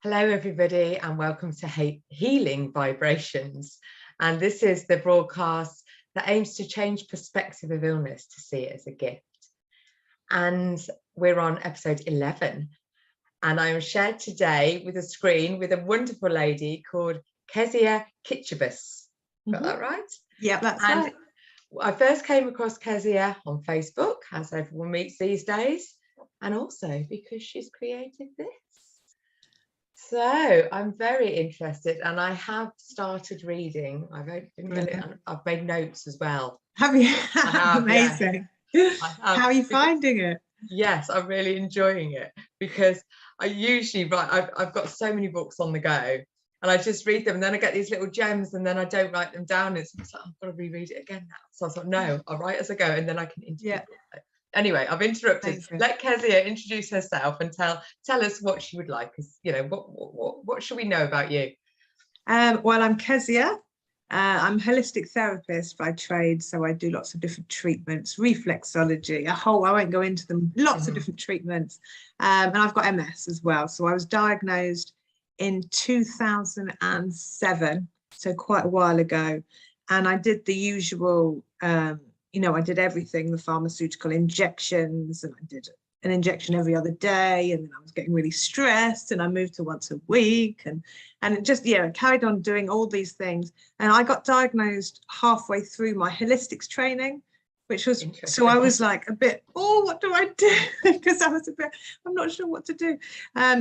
Hello, everybody, and welcome to Healing Vibrations. And this is the broadcast that aims to change perspective of illness to see it as a gift. And we're on episode 11. And I am shared today with a screen with a wonderful lady called Kazia Keciba. Got that right? Yeah, that's right. I first came across Kazia on Facebook, as everyone meets these days, and also because she's created this. So I'm very interested, and I have started reading. I've made notes as well. Have you? I have, amazing. Yeah. How are you finding it? Yes, I'm really enjoying it because I usually write. I've got so many books on the go, and I just read them, and then I get these little gems, and then I don't write them down. It's like I've got to reread it again now. So I thought, no, I'll write as I go, and then I can interpret it. Anyway, I've interrupted. Amazing. Let Kazia introduce herself and tell us what she would like. Because what should we know about you? Well, I'm Kazia. I'm a holistic therapist by trade, so I do lots of different treatments, reflexology, I won't go into them, lots of different treatments. And I've got MS as well. So I was diagnosed in 2007, so quite a while ago. And I did the usual, I did everything, the pharmaceutical injections, and I did an injection every other day, and then I was getting really stressed, and I moved to once a week, and it just, I carried on doing all these things. And I got diagnosed halfway through my holistics training, which was, so I was like a bit, what do I do? Because I was I'm not sure what to do.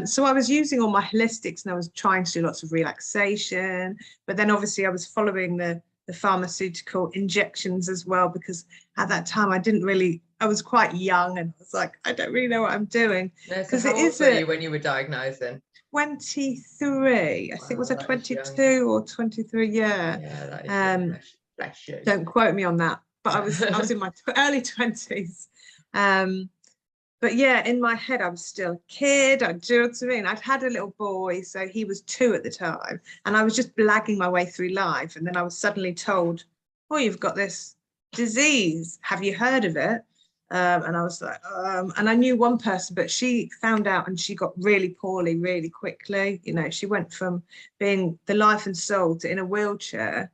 So I was using all my holistics, and I was trying to do lots of relaxation, but then obviously I was following the pharmaceutical injections as well, because at that time I was quite young, and I was like, I don't really know what I'm doing. Because how old were you when you were diagnosed then? 23. I think was a 22 or 23. Yeah, that is bless you. Don't quote me on that, but I was in my early 20s. But yeah, in my head, I was still a kid. Do you know what I mean? I'd had a little boy, so he was 2 at the time, and I was just blagging my way through life. And then I was suddenly told, "Oh, you've got this disease. Have you heard of it?" And I was like, and I knew one person, but she found out and she got really poorly really quickly. She went from being the life and soul to in a wheelchair.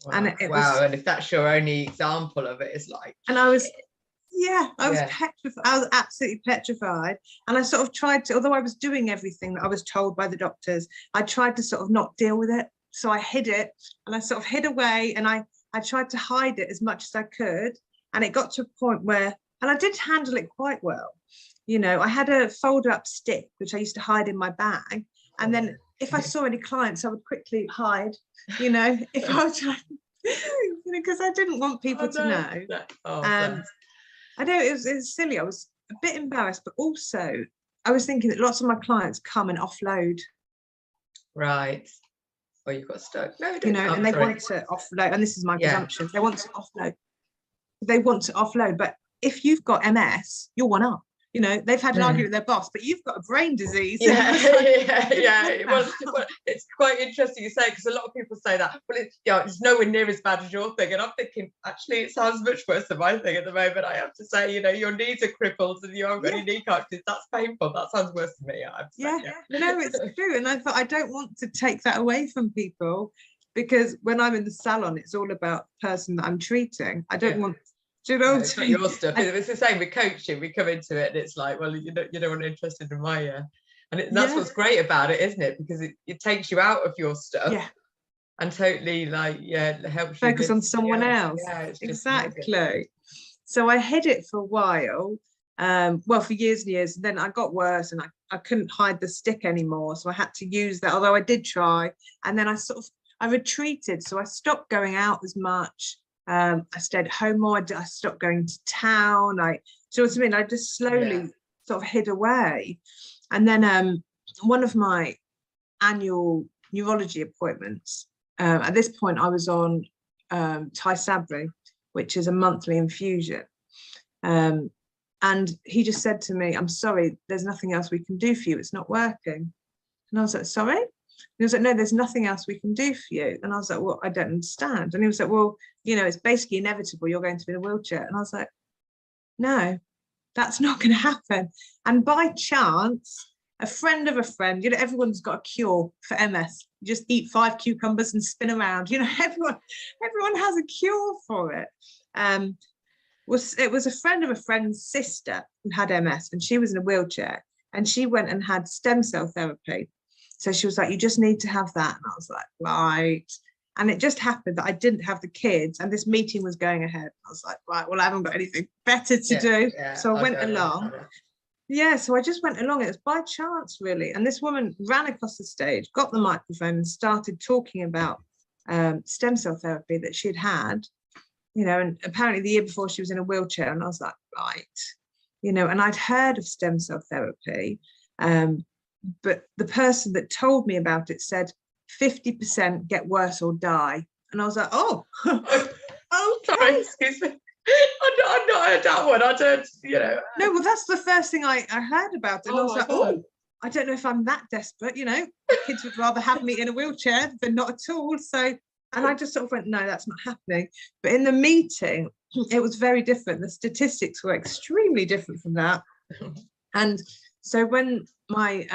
Wow. And it was, and if that's your only example of it, it's like, and I was. Yeah, I was petrified. I was absolutely petrified. And I sort of tried to, although I was doing everything that I was told by the doctors, I tried to sort of not deal with it. So I hid it, and I sort of hid away, and I tried to hide it as much as I could. And it got to a point where, and I did handle it quite well. I had a fold up stick, which I used to hide in my bag. And then if I saw any clients, I would quickly hide, if I was trying, because I didn't want people to know. I know it was silly. I was a bit embarrassed, but also I was thinking that lots of my clients come and offload. Right. Or you've got stuck. No, and they want to offload. And this is my presumption. They want to offload. They want to offload. But if you've got MS, you're one up. They've had an argument with their boss, but you've got a brain disease. Yeah. Well, it's quite interesting you say, because a lot of people say that. Well, it's nowhere near as bad as your thing, and I'm thinking actually it sounds much worse than my thing at the moment. I have to say, your knees are crippled and you haven't got any knee cartilage. That's painful. That sounds worse than me. I have to say, No, it's true. And I thought I don't want to take that away from people, because when I'm in the salon, it's all about the person that I'm treating. I don't want. Do you know it's not your stuff. It's the same with coaching. We come into it and it's like, well, you're not interested in my and that's what's great about it, isn't it? Because it takes you out of your stuff and totally helps you focus on someone else. Exactly. So I hid it for a while, for years and years, and then I got worse, and I couldn't hide the stick anymore, so I had to use that, although I did try. And then I retreated, so I stopped going out as much. I stayed at home more. I stopped going to town. Do you know what I mean? I just slowly sort of hid away. And then one of my annual neurology appointments, at this point I was on Tisabri, which is a monthly infusion. And he just said to me, "I'm sorry, there's nothing else we can do for you. It's not working." And I was like, "Sorry?" And he was like, "No, there's nothing else we can do for you." And I was like, "Well, I don't understand." And he was like, "Well, it's basically inevitable. You're going to be in a wheelchair." And I was like, "No, that's not going to happen." And by chance, a friend of a friend. You know, everyone's got a cure for MS. You just eat 5 cucumbers and spin around. You know, everyone has a cure for it. It was a friend of a friend's sister who had MS, and she was in a wheelchair, and she went and had stem cell therapy. So she was like, you just need to have that. And I was like, right. And it just happened that I didn't have the kids, and this meeting was going ahead. I was like, right, well, I haven't got anything better to do. So I went along. Yeah, so I just went along. It was by chance, really. And this woman ran across the stage, got the microphone, and started talking about stem cell therapy that she'd had, you know, and apparently the year before she was in a wheelchair. And I was like, right, you know, and I'd heard of stem cell therapy, but the person that told me about it said 50% get worse or die. And I was like, oh, oh, sorry, excuse me. I've not heard that one. I don't, you know. No, well, that's the first thing I heard about it. And I was like, oh, I don't know if I'm that desperate, you know. Kids would rather have me in a wheelchair than not at all. So, and I just sort of went, no, that's not happening. But in the meeting, it was very different. The statistics were extremely different from that. And so when my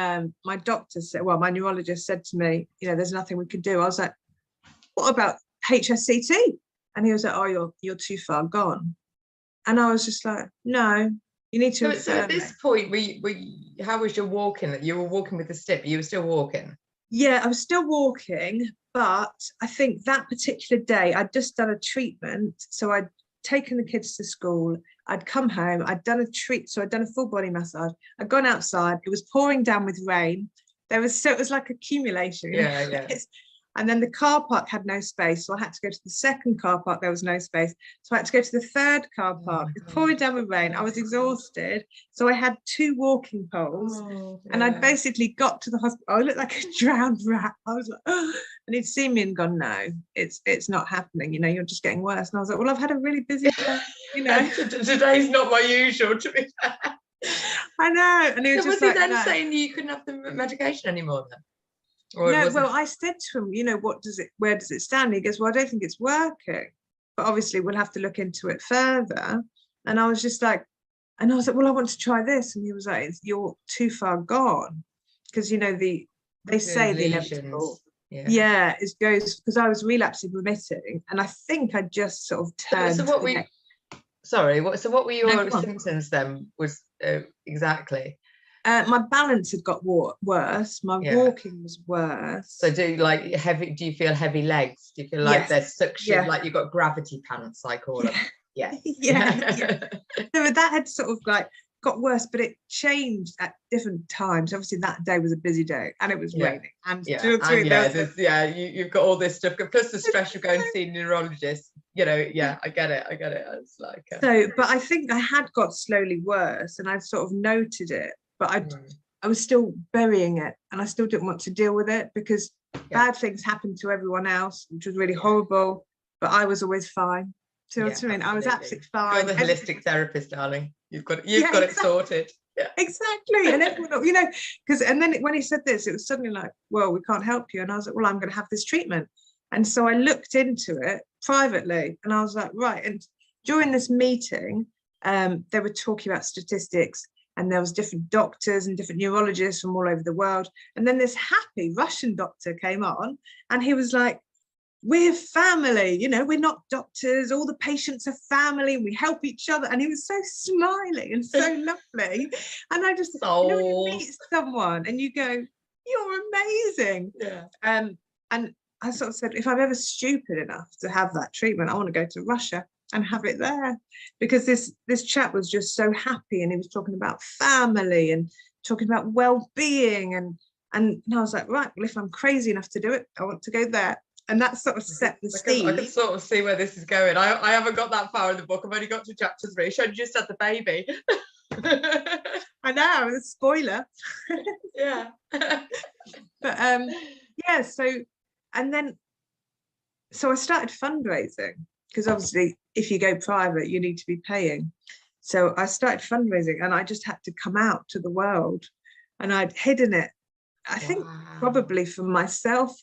doctor said, well, my neurologist said to me, you know, there's nothing we could do. I was like, what about HSCT? And he was like, oh, you're too far gone. And I was just like, no, you need to. So at this point, how was your walking? You were walking with a stick, you were still walking? Yeah, I was still walking, but I think that particular day I'd just done a treatment. So I'd taken the kids to school, I'd come home, I'd done I'd done a full body massage, I'd gone outside, it was pouring down with rain. It was like accumulation. Yeah. And then the car park had no space, so I had to go to the second car park. There was no space, so I had to go to the third car park. It was pouring down with rain. I was exhausted, so I had 2 walking poles, and I basically got to the hospital. I looked like a drowned rat. I was like, oh. And he'd seen me and gone, no, it's not happening. You know, you're just getting worse. And I was like, well, I've had a really busy day. You know, today's not my usual. To be fair, I know. And he was just was he then saying you couldn't have the medication anymore then? No, well, I said to him, you know, where does it stand? He goes, well, I don't think it's working, but obviously we'll have to look into it further. And I was just like, well, I want to try this. And he was like, you're too far gone. Because, you know, they say the inevitable. Yeah, it goes, because I was relapsing remitting. And I think I just sort of turned. So what were your symptoms then? Was exactly? My balance had got worse. My walking was worse. So do you feel heavy legs? Do you feel like there's suction, like you've got gravity pants, I call them? Yeah. No, that had sort of like got worse, but it changed at different times. Obviously that day was a busy day and it was raining. And you've got all this stuff, plus the stress of going to see a neurologist. You know, I get it. It's like but I think I had got slowly worse, and I'd sort of noted it. But I was still burying it, and I still didn't want to deal with it because bad things happened to everyone else, which was really horrible. But I was always fine. Do you know what I mean? I was absolutely fine. You're the holistic therapist, darling. You've got it sorted. Yeah. Exactly. And everyone, you know, and then when he said this, it was suddenly like, well, we can't help you. And I was like, well, I'm going to have this treatment. And so I looked into it privately, and I was like, right. And during this meeting, they were talking about statistics. And there was different doctors and different neurologists from all over the world. And then this happy Russian doctor came on, and he was like, we're family, you know, we're not doctors. All the patients are family, and we help each other. And he was so smiling and so lovely. And I just, you know, when you meet someone and you go, you're amazing. Yeah. And I sort of said, if I'm ever stupid enough to have that treatment, I want to go to Russia and have it there, because this chap was just so happy, and he was talking about family and talking about well-being, and I was like, right, well, if I'm crazy enough to do it, I want to go there. And that sort of set the scene. I can sort of see where this is going. I haven't got that far in the book. I've only got to chapter 3. She just had the baby. I know, it's a spoiler. Yeah. But so I started fundraising, because obviously if you go private, you need to be paying. So I started fundraising, and I just had to come out to the world, and I'd hidden it, I think probably from myself.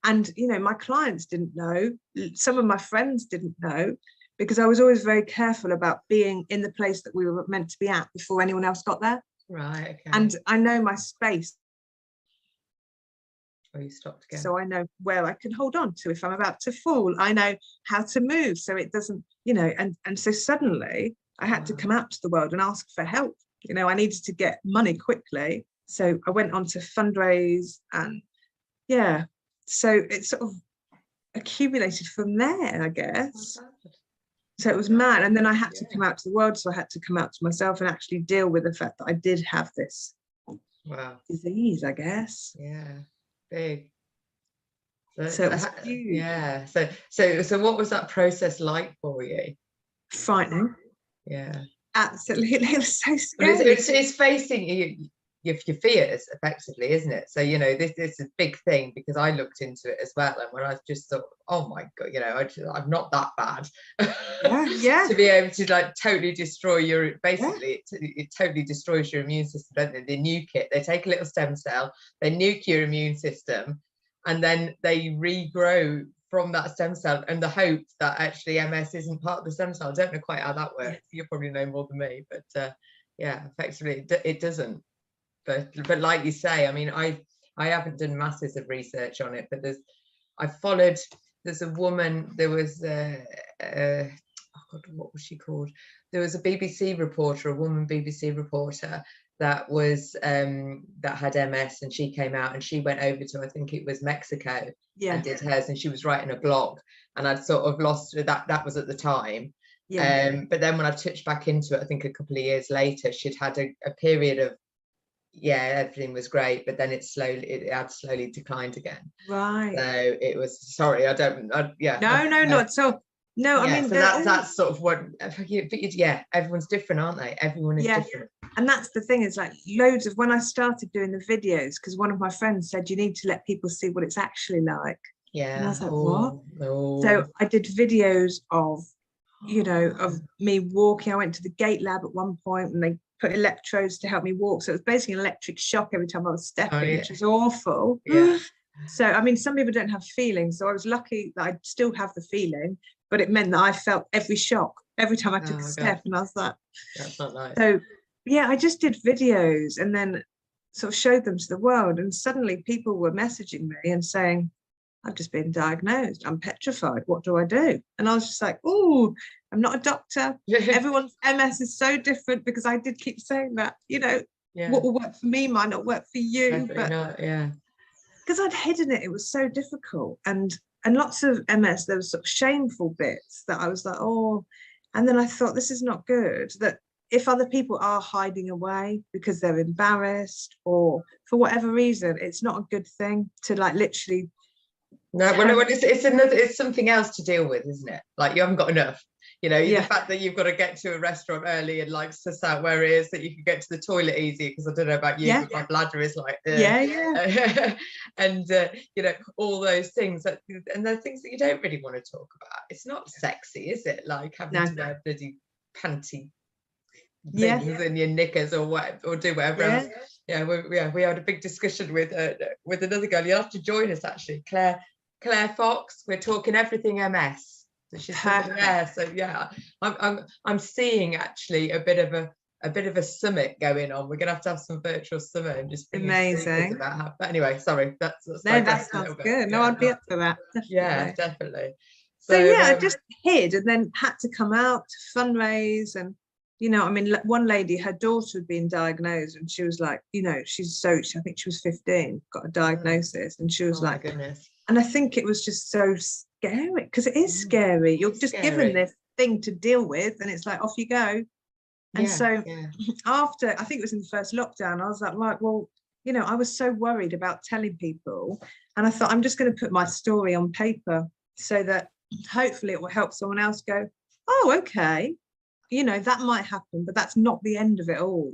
And, you know, my clients didn't know. Some of my friends didn't know, because I was always very careful about being in the place that we were meant to be at before anyone else got there. Right, okay. And I know my space. Oh, you stopped again. So I know where I can hold on to if I'm about to fall. I know how to move so it doesn't, you know, and so suddenly I had to come out to the world and ask for help. You know, I needed to get money quickly. So I went on to fundraise, and yeah, so it sort of accumulated from there, I guess. So it was mad. And then I had to come out to the world. So I had to come out to myself and actually deal with the fact that I did have this disease, I guess. Yeah, big. So it was huge. Yeah. So what was that process like for you? Frightening. Yeah. Absolutely. It was so scary. It's facing your fears effectively, isn't it? So, you know, this is a big thing, because I looked into it as well, and when I just thought, oh my God, you know, I'm not that bad. Yeah. To be able to like totally destroy your, basically it totally destroys your immune system, don't they? They nuke it. They take a little stem cell, they nuke your immune system, and then they regrow from that stem cell, and the hope that actually MS isn't part of the stem cell. I don't know quite how that works. You probably know more than me, but yeah, effectively it doesn't. But like you say, I mean, I haven't done masses of research on it, but there's a woman, there was oh God, what was she called? There was a BBC reporter, a woman BBC reporter that was that had MS, and she came out and she went over to, I think it was Mexico, and did hers, and she was writing a blog, and I'd sort of lost that was at the time. But then when I touched back into it, I think a couple of years later, she'd had a period of, everything was great, but then it had slowly declined again. Right. So it was, sorry, not so. No, I mean, so that's sort of what, everyone's different, aren't they? Everyone is different. And that's the thing, is like loads of, when I started doing the videos, because one of my friends said you need to let people see what it's actually like. Yeah. And I was like, what? So I did videos of, you know, of me walking. I went to the gate lab at one point, and they put electrodes to help me walk. So it was basically an electric shock every time I was stepping, which was awful. Yeah. So, I mean, some people don't have feelings. So I was lucky that I still have the feeling, but it meant that I felt every shock every time I took a step. And I was like, that's not nice. So, yeah, I just did videos and then sort of showed them to the world. And suddenly people were messaging me and saying, I've just been diagnosed. I'm petrified. What do I do? And I was just like, oh, I'm not a doctor. Everyone's MS is so different, because I did keep saying that, you know, what will work for me might not work for you. Definitely but not, because I'd hidden it, it was so difficult. And lots of MS, there was sort of shameful bits that I was like, oh, and then I thought, this is not good. That if other people are hiding away because they're embarrassed or for whatever reason, it's not a good thing to like literally. No, well, it's something else to deal with, isn't it? Like, you haven't got enough. You know, the fact that you've got to get to a restaurant early and like suss out where it is, that you can get to the toilet easy, because I don't know about you, but my bladder is like, and you know, all those things and they're things that you don't really want to talk about. It's not sexy, is it? Like having to wear bloody panty things in your knickers or what, or do whatever else. We had a big discussion with another girl. You'll have to join us, actually, Claire Fox. We're talking everything MS. So she's there. So yeah, I'm seeing actually a bit of a summit going on. We're gonna have to have some virtual summit and just amazing about how. But anyway, sorry, that sounds good. No, I'd be up for that. Definitely. Yeah, definitely. So yeah, I just hid and then had to come out to fundraise. And you know, I mean, one lady, her daughter had been diagnosed, and she was like, you know, I think she was 15, got a diagnosis, and she was like, my goodness. And I think it was just so scary, because it is scary. You're just given this thing to deal with, and it's like, off you go. And after, I think it was in the first lockdown, I was like, right, well, you know, I was so worried about telling people, and I thought, I'm just going to put my story on paper so that hopefully it will help someone else go, oh, okay, you know, that might happen, but that's not the end of it all,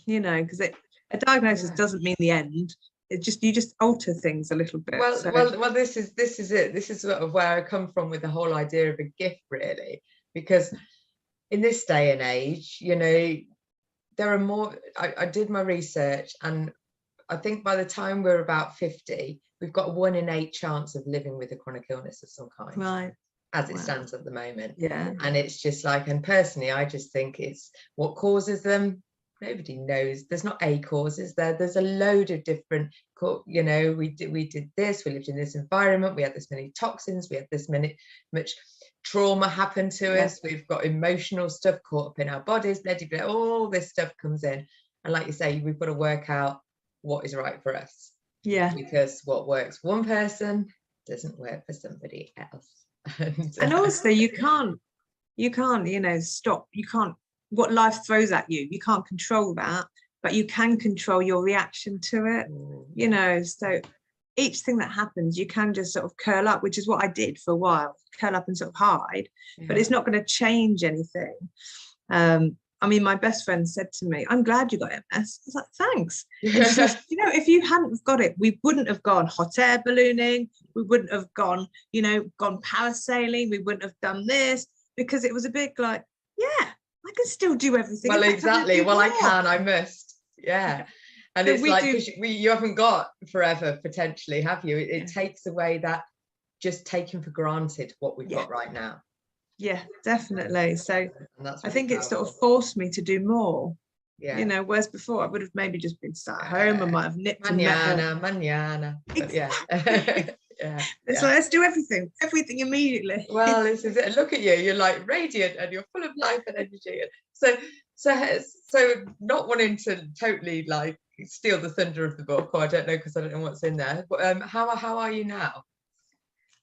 you know, because a diagnosis doesn't mean the end. It just, you just alter things a little bit. Well, this is it. This is sort of where I come from with the whole idea of a gift, really, because in this day and age, you know, there are more. I did my research, and I think by the time we're about 50, we've got a 1 in 8 chance of living with a chronic illness of some kind. Right. As it stands at the moment. Yeah. And it's just like, and personally, I just think it's what causes them. nobody knows. There's not a cause, is there? There's a load of different, you know, we did this, we lived in this environment, we had this many toxins, we had this much trauma happen to us, we've got emotional stuff caught up in our bodies, all this stuff comes in, and like you say, we've got to work out what is right for us. Yeah, because what works for one person doesn't work for somebody else. And also you can't, you know, stop, you can't, what life throws at you, you can't control that, but you can control your reaction to it. You know, so each thing that happens, you can just sort of curl up, which is what I did for a while, curl up and sort of hide, but it's not going to change anything. I mean, my best friend said to me, I'm glad you got MS. I was like, thanks. And she says, you know, if you hadn't got it, we wouldn't have gone hot air ballooning. We wouldn't have gone, you know, gone parasailing. We wouldn't have done this, because it was a bit like, yeah, I can still do everything. Well, exactly. Well, I can, I must. Yeah. And so it's like, you haven't got forever, potentially, have you? It takes away that just taking for granted what we've got right now. Yeah, definitely. So I think it sort of forced me to do more. Yeah. You know, whereas before I would have maybe just been sat at home. I might have nipped Mañana. Exactly. Yeah. So let's do everything immediately. Well, this is it. Look at you. You're like radiant and you're full of life and energy. So not wanting to totally like steal the thunder of the book, or I don't know, because I don't know what's in there. But how are you now?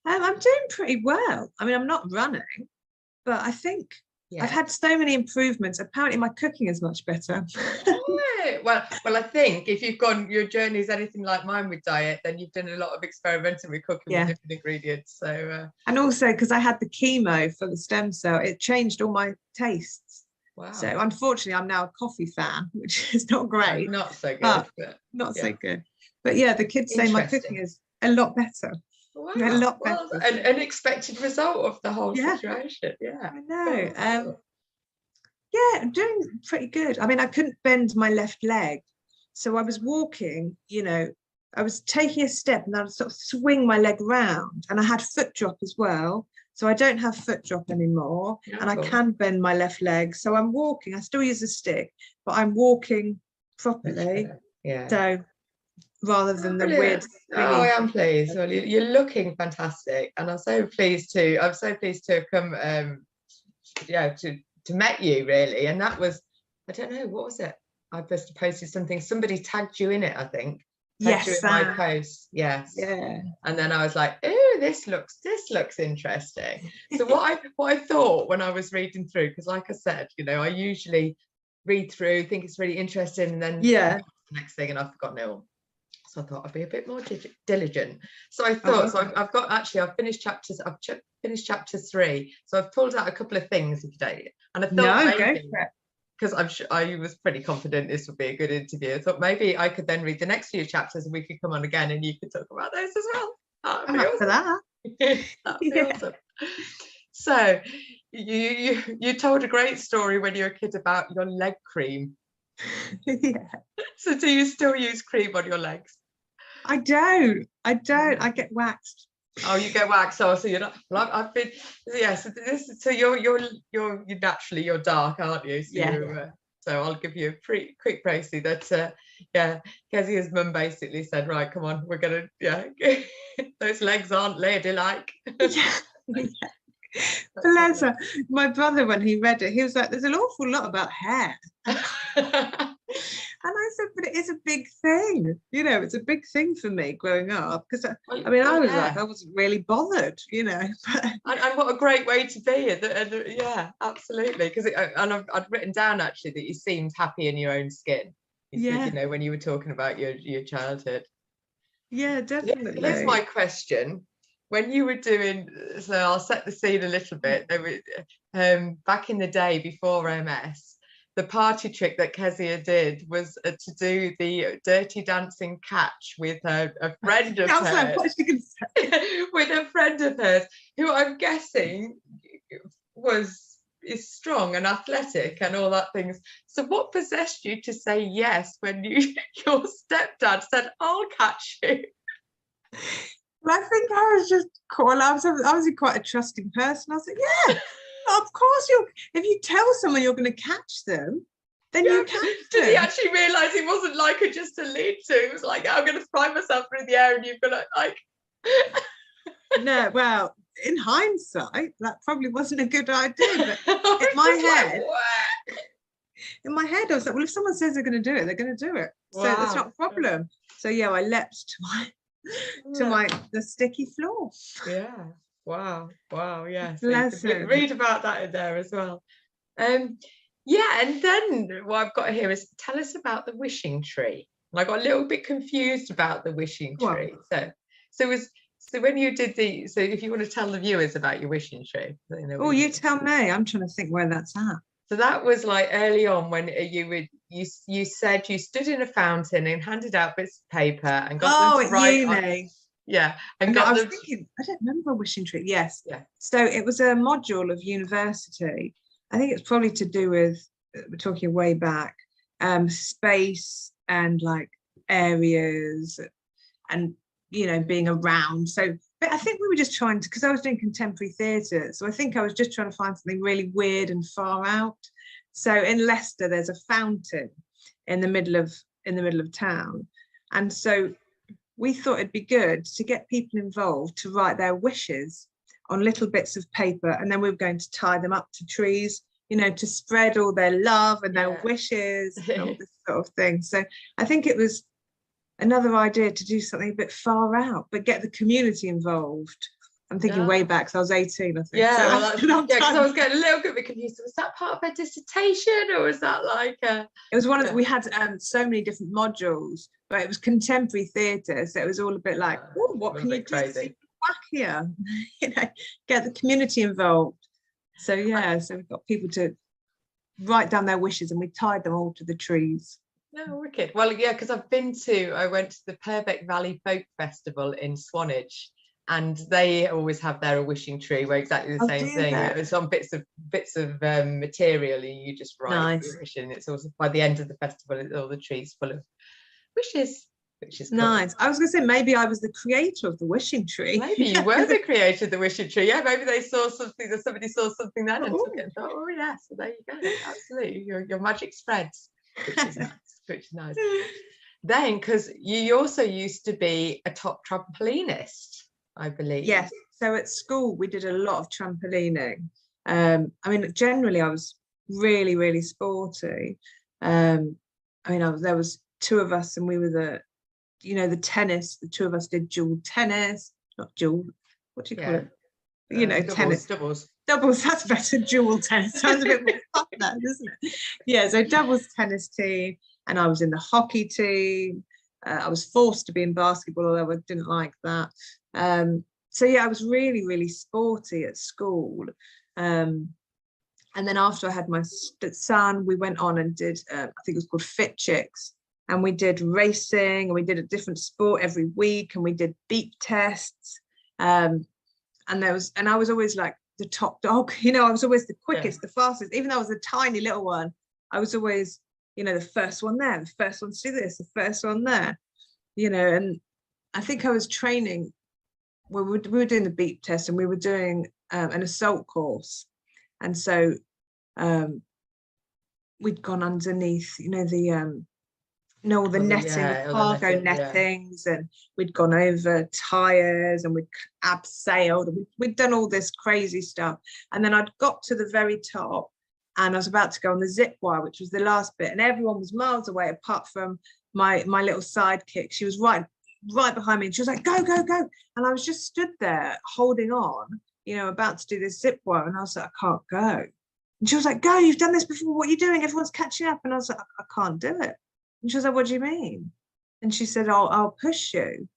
I'm doing pretty well. I mean, I'm not running, but I think I've had so many improvements. Apparently my cooking is much better. Well, I think if you've gone, your journey is anything like mine with diet, then you've done a lot of experimenting with cooking with different ingredients. So and also because I had the chemo for the stem cell, it changed all my tastes. Wow. So unfortunately I'm now a coffee fan, which is not great. Not so good, but not so good. But yeah, the kids say my cooking is a lot better. Wow. A lot better. Well, an unexpected result of the whole situation. Yeah, I know. Yeah, I'm doing pretty good. I mean, I couldn't bend my left leg, so I was walking, you know, I was taking a step and I'd sort of swing my leg round, and I had foot drop as well, so I don't have foot drop anymore. And I can bend my left leg, so I'm walking. I still use a stick, but I'm walking properly. Yeah. So rather than the weird I am pleased. Well, you're looking fantastic, and I'm so pleased to have come to met you, really. And that was, I don't know, what was it, I just posted something, somebody tagged you in it, I think. Tagged you in my post. Yes. Yeah. And then I was like, oh, this looks interesting. So what I thought when I was reading through, because like I said, you know, I usually read through, think it's really interesting, and then the next thing, and I've forgotten it all. So I thought I'd be a bit more diligent. So I thought, I've finished chapter 3. So I've pulled out a couple of things today. And I thought because I'm sure I was pretty confident this would be a good interview. I thought maybe I could then read the next few chapters and we could come on again and you could talk about those as well. I'm up for that. That'd be awesome. So you told a great story when you were a kid about your leg cream. So do you still use cream on your legs? I don't. I get waxed. Oh, you get waxed. So you're not. Well, I've been. So you're naturally you're dark, aren't you? So so I'll give you a pretty quick précis that Kazia's mum basically said, right, come on, we're gonna those legs aren't ladylike. Bless her. My brother, when he read it, he was like, there's an awful lot about hair. And I said, but it is a big thing, you know, it's a big thing for me growing up, because I mean, I was like, I wasn't really bothered, you know. And what a great way to be. Yeah, absolutely. Because I'd written down actually that you seemed happy in your own skin. You know, when you were talking about your childhood. Yeah, definitely. Here's my question. When you were doing, so I'll set the scene a little bit. There were, back in the day before MS, the party trick that Kazia did was to do the dirty dancing catch with a friend of hers. With a friend of hers, who I'm guessing is strong and athletic and all that things. So what possessed you to say yes when your stepdad said, I'll catch you? I think I was just cool. I was quite a trusting person. I was like, yeah, of course if you tell someone you're going to catch them, then you can. Did he actually realise it wasn't like just a lead to? It was like, I'm going to fly myself through the air and you've got to like... No, well, in hindsight, that probably wasn't a good idea. But in my head, I was like, well, if someone says they're going to do it, they're going to do it. Wow. So that's not a problem. So yeah, I leapt to the sticky floor. Yeah. Wow. Yeah. So read about that in there as well. Yeah, and then what I've got here is tell us about the wishing tree. And I got a little bit confused about the wishing tree. So when you did so if you want to tell the viewers about your wishing tree. Oh, you tell me. I'm trying to think where that's at. So that was like early on when you said you stood in a fountain and handed out bits of paper and got them to write. Uni. Yeah. And I was thinking, I don't remember a wishing tree. Yes. Yeah. So it was a module of university. I think it's probably to do with, we're talking way back, space and like areas and, being around. So, but I think we were just trying to, because I was doing contemporary theatre. So I think I was just trying to find something really weird and far out. So in Leicester, there's a fountain in the middle of town. And so we thought it'd be good to get people involved to write their wishes on little bits of paper, and then we were going to tie them up to trees, to spread all their love and their wishes and all this sort of thing. So I think it was another idea to do something a bit far out, but get the community involved. I'm thinking way back, so I was 18, I think. Yeah, because I was getting a little bit confused. Was that part of her dissertation, or was that like a... It was one of we had so many different modules, but it was contemporary theatre, so it was all a bit like, oh, what can you do? Crazy. Wackier, get the community involved. So so we've got people to write down their wishes, and we tied them all to the trees. No, wicked. Well, yeah, because I went to the Purbeck Valley Folk Festival in Swanage, and they always have their wishing tree where exactly the same thing. It's on bits of material, and you just write your wish, and it's also by the end of the festival, all the trees full of wishes. Which is nice. Cool. I was going to say maybe I was the creator of the wishing tree. Maybe you were the creator of the wishing tree. Yeah, maybe they saw something, that somebody saw something then and took it and thought, oh yeah, so there you go. Absolutely, your magic spreads, which is nice. Which is nice. Then, because you also used to be a top trampolinist, I believe. Yes. So at school we did a lot of trampolining. I mean, generally I was really, really sporty. There was two of us, and we were the tennis, the two of us did dual tennis, not dual, what do you call it? Tennis. Doubles, that's better, dual tennis. Sounds a bit more fun there, doesn't it? Yeah, so doubles tennis team, and I was in the hockey team. I was forced to be in basketball, although I didn't like that. So yeah, I was really, really sporty at school. And then after I had my son, we went on and did, I think it was called Fit Chicks. And we did racing, and we did a different sport every week, and we did beep tests. And I was always like the top dog, I was always the quickest, the fastest, even though I was a tiny little one. I was always, the first one there, the first one to do this, the first one there, and I think I was training. We were doing the beep test, and we were doing an assault course. And so we'd gone underneath, all the netting, the cargo nettings, and we'd gone over tires, and we'd abseiled, and we'd done all this crazy stuff. And then I'd got to the very top, and I was about to go on the zip wire, which was the last bit, and everyone was miles away apart from my little sidekick. She was right behind me, and she was like, go, go, go. And I was just stood there holding on, about to do this zip wire, and I was like, I can't go. And she was like, go, you've done this before, what are you doing? Everyone's catching up. And I was like, I can't do it. And she was like, what do you mean? And she said, I'll push you.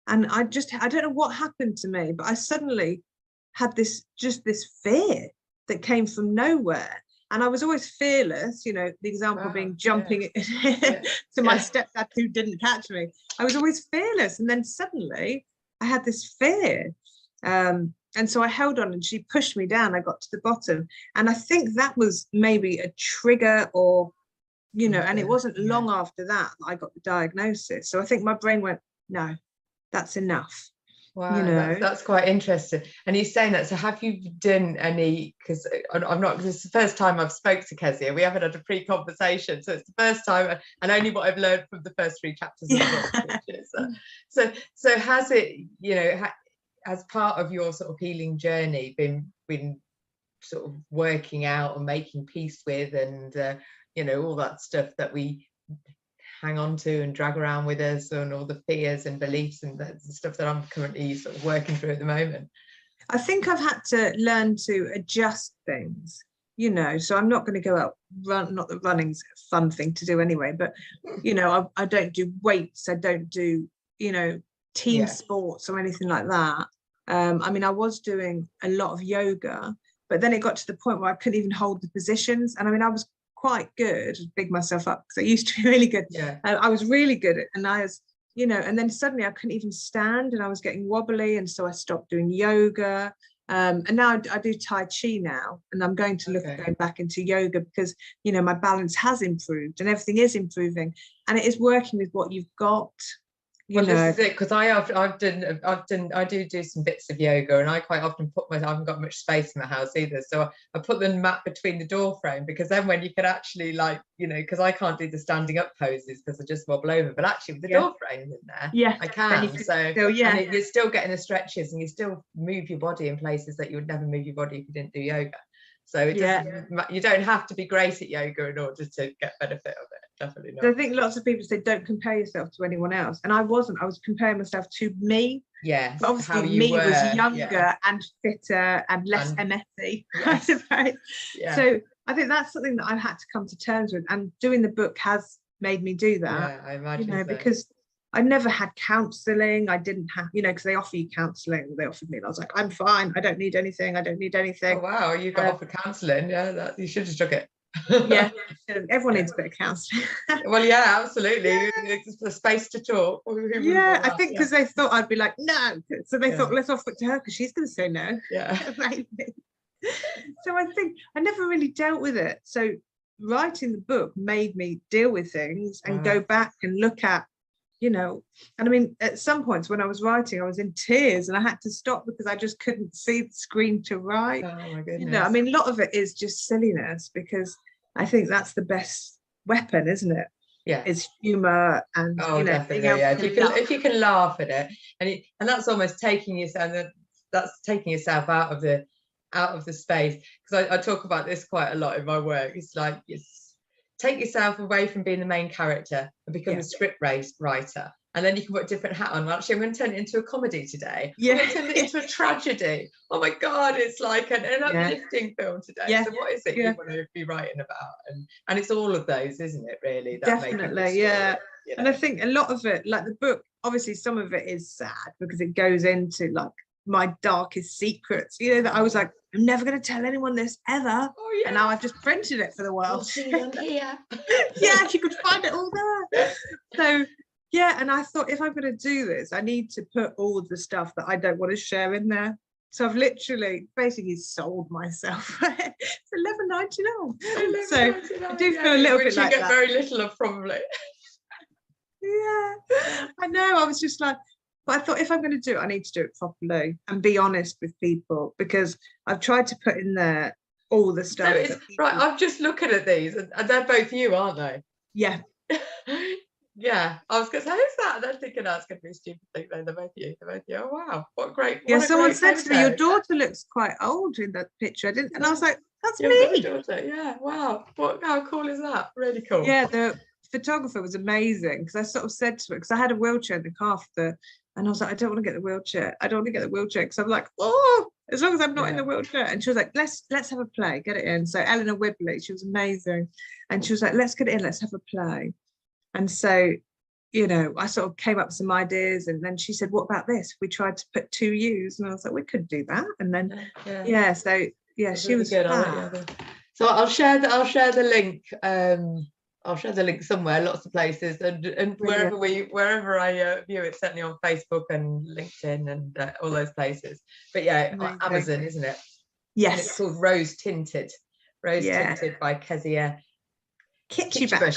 And I don't know what happened to me, but I suddenly had this fear that came from nowhere. And I was always fearless, the example being jumping to my stepdad who didn't catch me. I was always fearless. And then suddenly I had this fear. And so I held on, and she pushed me down. I got to the bottom. And I think that was maybe a trigger, or and it wasn't long after that I got the diagnosis. So I think my brain went, no, that's enough. Wow, that's quite interesting. And you're saying that, so have you done any, because I'm not, this is the first time I've spoke to Kezia, we haven't had a pre-conversation, so it's the first time, and only what I've learned from the first 3 chapters of the book, which is, so has it, you know, as part of your sort of healing journey, been sort of working out and making peace with, and you know, all that stuff that we hang on to and drag around with us, and all the fears and beliefs and the stuff that I'm currently sort of working through at the moment? I think I've had to learn to adjust things, you know, so I'm not going to go out run, not that running's a fun thing to do anyway, but you know, I don't do weights, I don't do, you know, team sports or anything like that. I mean, I was doing a lot of yoga, but then it got to the point where I couldn't even hold the positions. And I mean, I was quite good, big myself up because I used to be really good. I was really good at, and I was, you know, and then suddenly I couldn't even stand and I was getting wobbly, and so I stopped doing yoga. And now I do Tai Chi now, and I'm going to look at going back into yoga because, you know, my balance has improved and everything is improving, and it is working with what you've got. Well, this is it, because I do some bits of yoga, and I quite often I haven't got much space in the house either, so I put the mat between the door frame, because then when you can actually, like, you know, because I can't do the standing up poses because I just wobble over, but actually with the door frame in there, I can. So still, and you're still getting the stretches, and you still move your body in places that you would never move your body if you didn't do yoga. So it doesn't, you don't have to be great at yoga in order to get benefit of it. Definitely not. So I think lots of people say don't compare yourself to anyone else, and I wasn't. I was comparing myself to me. Yes, but obviously me was younger and fitter and less MSy, I suppose. So I think that's something that I've had to come to terms with, and doing the book has made me do that. I imagine, you know, because I never had counselling. I didn't have, you know, because they offer you counselling. They offered me, and I was like, I'm fine. I don't need anything. I don't need anything. Oh wow, you got offered counselling? Yeah, you should have took it. Yeah, everyone needs a bit of counselling. Well, yeah, absolutely. It's the space to talk. Yeah, I think because they thought I'd be like, no, so they thought, let's offer it to her because she's going to say no. Yeah. So I think I never really dealt with it. So writing the book made me deal with things and go back and look at, you know, and I mean, at some points when I was writing, I was in tears and I had to stop because I just couldn't see the screen to write. Oh my goodness. You know, I mean, a lot of it is just silliness, because I think that's the best weapon, isn't it? Yeah, it's humor, and you know, definitely, if you can laugh at it, and that's almost taking yourself, that's taking yourself out of the space, because I talk about this quite a lot in my work. It's like, take yourself away from being the main character and become a script writer, and then you can put a different hat on. Well, actually, I'm going to turn it into a comedy today. I'm going to turn it into a tragedy. Oh my God, it's like an uplifting film today. So what is it you want to be writing about? And it's all of those, isn't it, really? That definitely, you know? And I think a lot of it, like the book, obviously some of it is sad because it goes into like my darkest secrets, you know, that I was like, I'm never going to tell anyone this ever. And now I've just printed it for the world. We'll see on here. Yeah, you could find it all there. So yeah, and I thought, if I'm going to do this, I need to put all of the stuff that I don't want to share in there. So I've literally basically sold myself for $11.99. So I do feel a little bit like that. You get very little of, probably. Yeah, I know. I was just like, but I thought, if I'm going to do it, I need to do it properly and be honest with people, because I've tried to put in there all the stuff. So right, I'm just looking at these, and they're both you, aren't they? Yeah. Yeah, I was going to say, who's that? And then thinking that's going to be a stupid thing. They're both you. They're both you. Oh wow, what great! Yeah, someone said to me, your daughter looks quite old in that picture. And I was like, that's me. Daughter. Yeah, wow. How cool is that? Really cool. Yeah, the photographer was amazing, because I sort of said to her, because I had a wheelchair in the car and I was like, I don't want to get the wheelchair. I don't want to get the wheelchair, because I'm like, oh, as long as I'm not in the wheelchair. And she was like, let's have a play, get it in. So Eleanor Whibley, she was amazing, and she was like, let's get it in, let's have a play. And so, you know, I sort of came up with some ideas, and then she said, what about this? We tried to put 2 U's, and I was like, we could do that. And then so she was good. So I'll share the link. I'll share the link somewhere, lots of places, and wherever I view it, certainly on Facebook and LinkedIn and all those places. But Amazon, isn't it? Yes. And it's called Tinted by Kazia Keciba.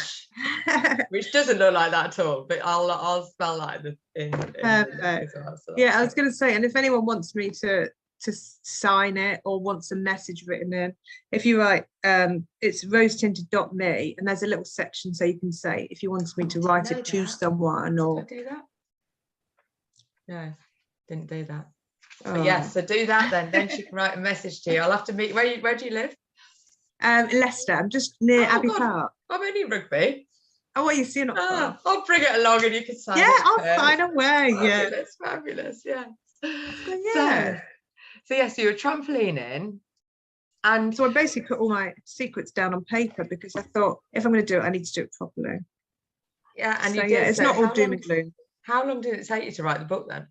Which doesn't look like that at all, but I'll spell that in Perfect. as well, so yeah, I was going to say, and if anyone wants me to sign it or wants a message written in, if you write it's rosetinted.me, and there's a little section so you can say if you wanted me to write it to someone. Or did I do that? No, didn't do that. Oh. But yes, so do that then she can write a message to you. I'll have to meet. Where do you live? Leicester. I'm just near Abbey Park. I'm only Rugby. Oh, well, you see, not far. I'll bring it along and you can sign it. Yeah, I'll sign away. Fabulous, yeah. So you were trampolining, and so I basically put all my secrets down on paper because I thought if I'm going to do it, I need to do it properly. Yeah, and so, it's not all doom and gloom. How long did it take you to write the book then?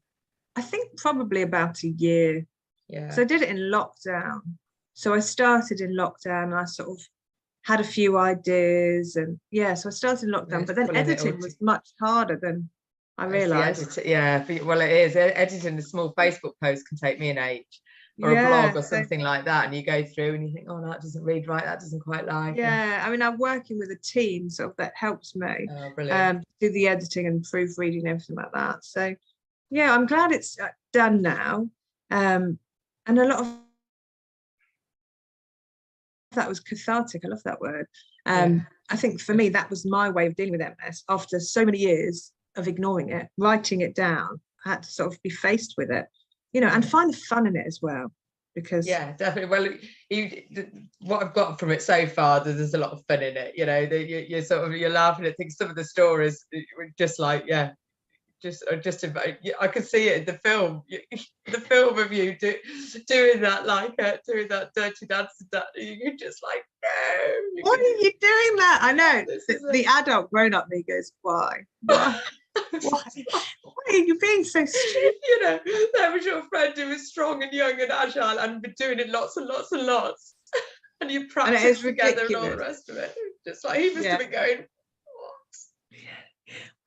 I think probably about a year. Yeah. So I did it in lockdown. So I started in lockdown and I sort of had a few ideas, and so I started in lockdown, but then editing was much harder than I realised. Well, it is. Editing a small Facebook post can take me an age, or a blog or something like that, and you go through and you think, oh no, that doesn't read right, that doesn't quite like. I mean, I'm working with a team sort of that helps me do the editing and proofreading and everything like that. So I'm glad it's done now, and a lot of that was cathartic. I love that word. I think for me that was my way of dealing with MS after so many years of ignoring it. Writing it down, I had to sort of be faced with it, and find the fun in it as well, because definitely. Well, what I've got from it so far, there's a lot of fun in it. You're laughing at things. Some of the stories were just like just about, I could see it in the film of you doing that, doing that dirty dance. You're just like, no. Why are you doing that? I know the adult grown-up me goes, why? Why are you being so stupid? That was your friend who was strong and young and agile and been doing it lots and lots and lots, and you practice together and all the rest of it. Just like he must have been going,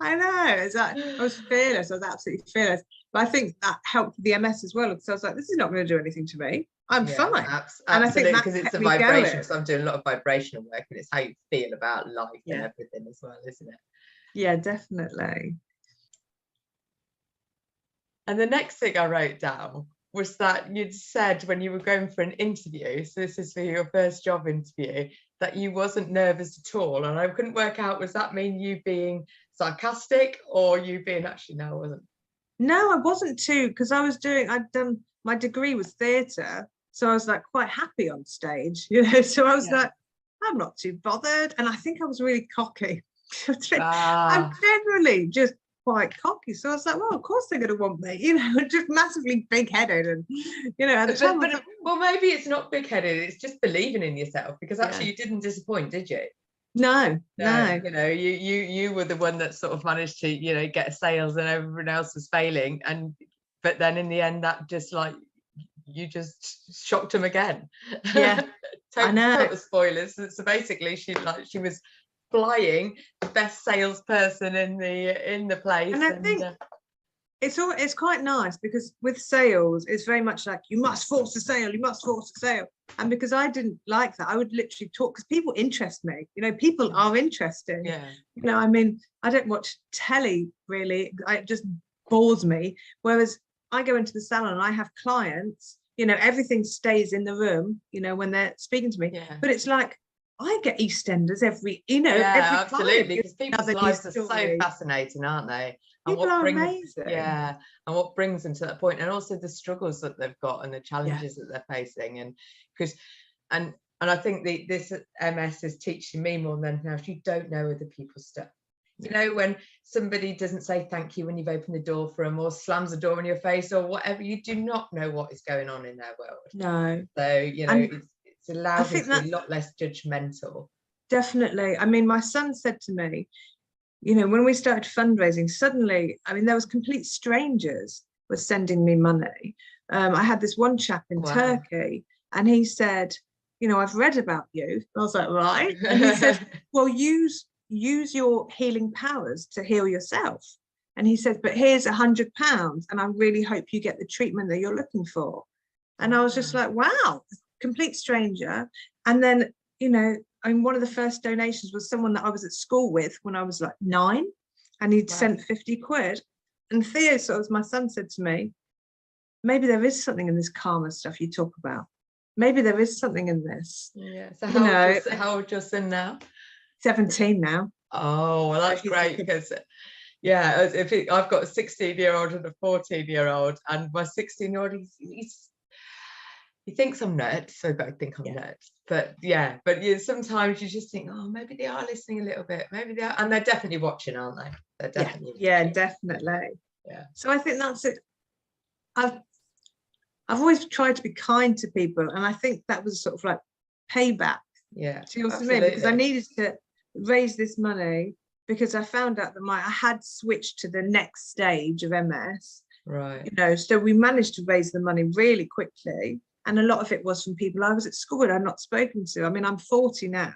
I know, I was fearless. I was absolutely fearless. But I think that helped with the MS as well, because I was like, this is not going to do anything to me. I'm fine. Absolutely, because it's the vibration. Because I'm doing a lot of vibrational work, and it's how you feel about life and everything as well, isn't it? Yeah, definitely. And the next thing I wrote down was that you'd said when you were going for an interview, so this is for your first job interview, that you wasn't nervous at all. And I couldn't work out, was that mean you being sarcastic or you being no, I wasn't? No, I wasn't too, because I'd done, my degree was theatre, so I was like quite happy on stage, so I was like, I'm not too bothered. And I think I was really cocky. I'm generally just quite cocky, so I was like, well, of course they're going to want me, just massively big-headed, and at the time well, maybe it's not big-headed, it's just believing in yourself, because actually you didn't disappoint, did you? No. You were the one that sort of managed to get sales and everyone else was failing, but then in the end that just you just shocked them again. I know. Total spoilers. So basically she was flying the best salesperson in the place. And I think it's quite nice, because with sales it's very much like you must force a sale, and because I didn't like that, I would literally talk, because people interest me, people are interesting. I mean, I don't watch telly really, it just bores me, whereas I go into the salon and I have clients, everything stays in the room when they're speaking to me, but it's like I get EastEnders every absolutely, because people's lives are so fascinating, aren't they? And people are amazing. And what brings them to that point, and also the struggles that they've got and the challenges that they're facing, and I think this MS is teaching me more than anything else. You don't know other people's stuff. When somebody doesn't say thank you when you've opened the door for them, or slams the door in your face or whatever, you do not know what is going on in their world. No. So it's allowed me to be a lot less judgmental. Definitely. I mean, my son said to me, when we started fundraising, suddenly, I mean, there was complete strangers were sending me money. I had this one chap in Turkey, and he said, I've read about you. I was like, right. And he said, well, use your healing powers to heal yourself. And he said, but here's £100, and I really hope you get the treatment that you're looking for. And I was just like, wow, complete stranger. And then, mean, one of the first donations was someone that I was at school with when I was like 9, and he'd sent 50 quid. And Theo, sort of, my son, said to me, maybe there is something in this karma stuff you talk about. Maybe there is something in this. Yeah. So how old your son now? 17 now. Oh, well, that's great, because I've got a 16-year-old and a 14-year-old, and my 16-year-old, he thinks I'm nuts, so I think I'm nuts. But sometimes you just think, oh, maybe they are listening a little bit. Maybe they are, and they're definitely watching, aren't they? They're definitely watching. Definitely. Yeah. So I think that's it. I've always tried to be kind to people, and I think that was sort of like payback. Yeah. Do you know what I mean? Because I needed to raise this money, because I found out that I had switched to the next stage of MS. Right. You know, so we managed to raise the money really quickly. And a lot of it was from people I was at school and I'd not spoken to. I mean, I'm 40 now,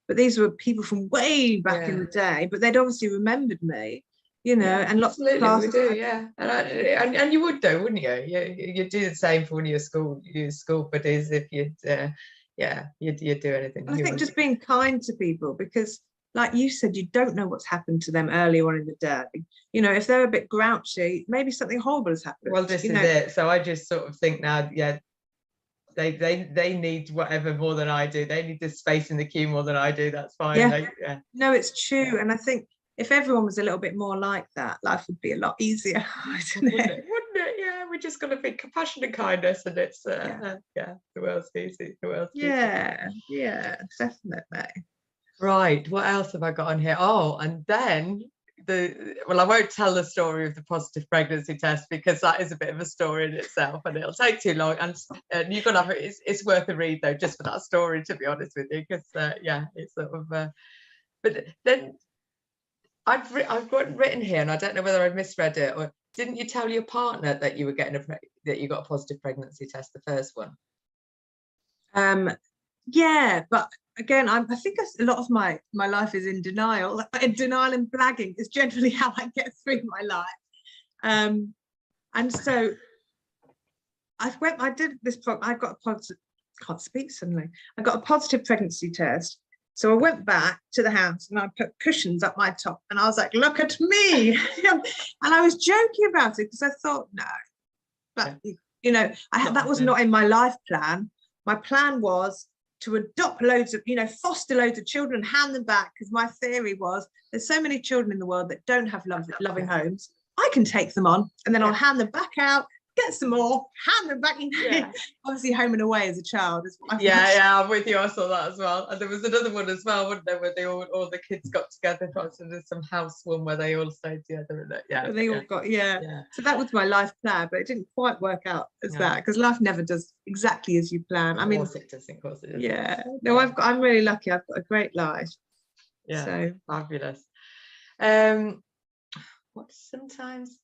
but these were people from way back in the day, but they'd obviously remembered me, you know, and lots of classes. We do, yeah. And you would do, wouldn't you? You'd do the same for one of your school buddies if you'd do anything. And I think just being kind to people, because like you said, you don't know what's happened to them earlier on in the day. You know, if they're a bit grouchy, maybe something horrible has happened. Well, this is it. So I just sort of think now, they need whatever more than I do. They need this space in the queue more than I do. That's fine. No, it's true. And I think if everyone was a little bit more like that, life would be a lot easier. Wouldn't it? Yeah, we're just going to think compassion and kindness, and it's the world's easy. Yeah, definitely. Right, what else have I got on here? Oh, and then I won't tell the story of the positive pregnancy test, because that is a bit of a story in itself, and it'll take too long, and you're gonna have it's worth a read though, just for that story, to be honest with you, because it's sort of but then I've got written here, and I don't know whether I've misread it, or didn't you tell your partner that you were that you got a positive pregnancy test, the first one? Yeah, but again, I think a lot of my life is in denial. Denial and blagging is generally how I get through my life. And so I did this. I got a positive. Can't speak suddenly. I got a positive pregnancy test. So I went back to the house and I put cushions up my top, and I was like, "Look at me!" And I was joking about it because I thought, no, but you know, that was not in my life plan. My plan was to adopt loads of, foster loads of children, hand them back, because my theory was there's so many children in the world that don't have loving homes. I can take them on, and then I'll hand them back out, get some more, hand them back. Obviously, home and away as a child is what I'm with you. I saw that as well. And there was another one as well, wasn't there, where they all the kids got together. So there's some house one where they all stayed together. They all got So that was my life plan, but it didn't quite work out as that, because life never does exactly as you plan. Of course it does. Yeah. No, I'm really lucky. I've got a great life. Yeah. So fabulous. What sometimes.